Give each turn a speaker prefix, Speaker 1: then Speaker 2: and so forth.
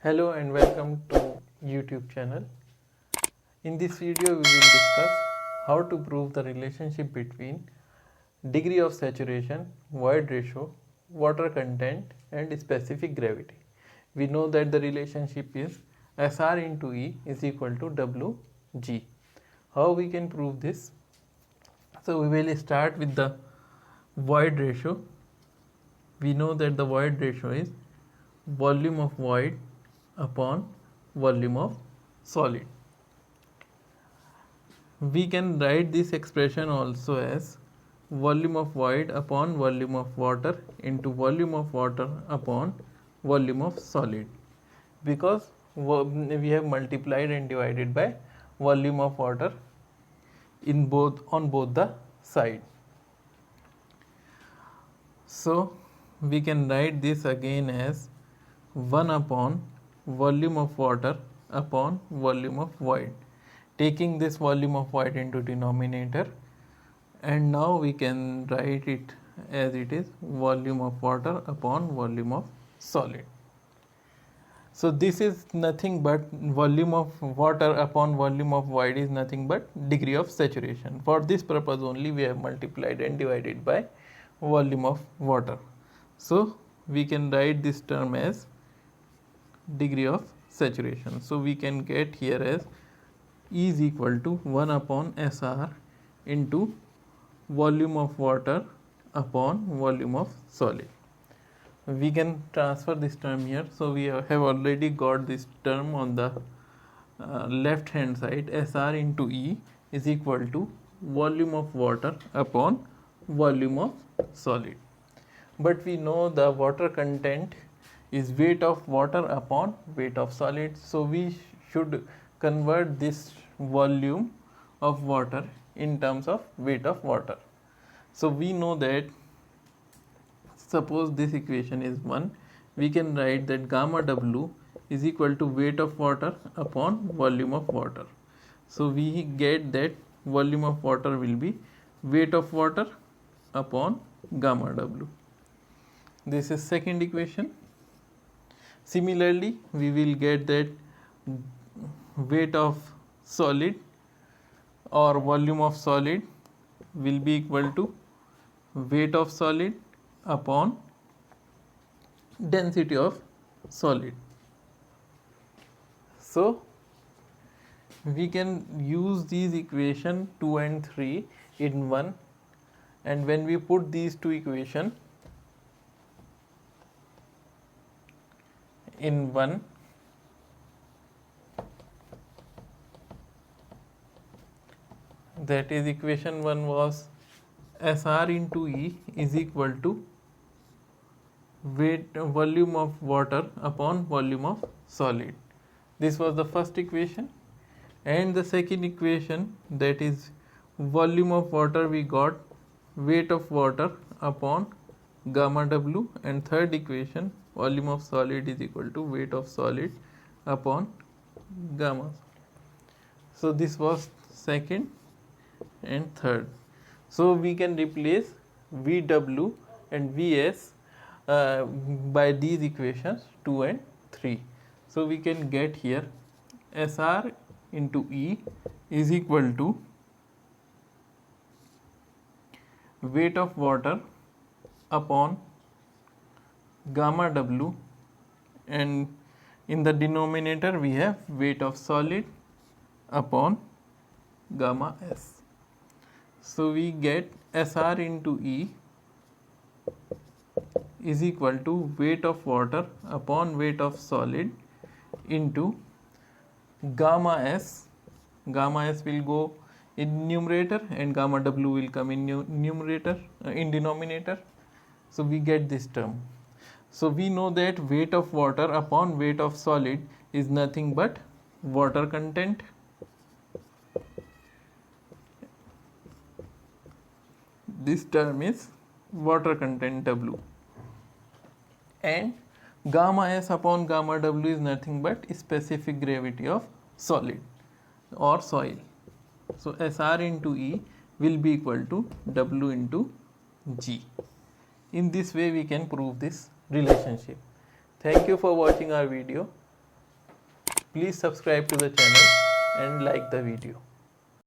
Speaker 1: Hello and welcome to YouTube channel. In this video we will discuss how to prove the relationship between degree of saturation, void ratio, water content and specific gravity. We know that the relationship is SR into E is equal to WG. How we can prove this? So we will start with the void ratio. We know that the void ratio is volume of void upon volume of solid. We can write this expression also as volume of void upon volume of water into volume of water upon volume of solid, because we have multiplied and divided by volume of water on both the side. So we can write this again as 1 upon volume of water upon volume of void, taking this volume of void into denominator, and now we can write it as it is volume of water upon volume of solid. So this is nothing but volume of water upon volume of void is nothing but degree of saturation. For this purpose only we have multiplied and divided by volume of water. So we can write this term as degree of saturation. So we can get here as E is equal to 1 upon SR into volume of water upon volume of solid. We can transfer this term here. So we have already got this term on the left hand side. SR into E is equal to volume of water upon volume of solid. But we know the water content is weight of water upon weight of solid. So we should convert this volume of water in terms of weight of water. So we know that suppose this equation is 1, we can write that gamma W is equal to weight of water upon volume of water. So we get that volume of water will be weight of water upon gamma W. This is second equation. Similarly, we will get that weight of solid or volume of solid will be equal to weight of solid upon density of solid. So we can use these equation 2 and 3 in one, and when we put these two equation in one, that is equation 1 was SR into E is equal to volume of water upon volume of solid. This was the first equation, and the second equation, that is volume of water, we got weight of water upon gamma W, and third equation volume of solid is equal to weight of solid upon gamma. So this was second and third. So we can replace VW and VS by these equations 2 and 3. So we can get here SR into E is equal to weight of water upon gamma W, and in the denominator we have weight of solid upon gamma S. So we get SR into E is equal to weight of water upon weight of solid into gamma S. Gamma S will go in numerator and gamma W will come in numerator in denominator. So we get this term. So we know that weight of water upon weight of solid is nothing but water content. This term is water content W, and gamma S upon gamma W is nothing but specific gravity of solid or soil. So SR into E will be equal to W into G. In this way we can prove this relationship. Thank you for watching our video. please subscribe to the channel and like the video.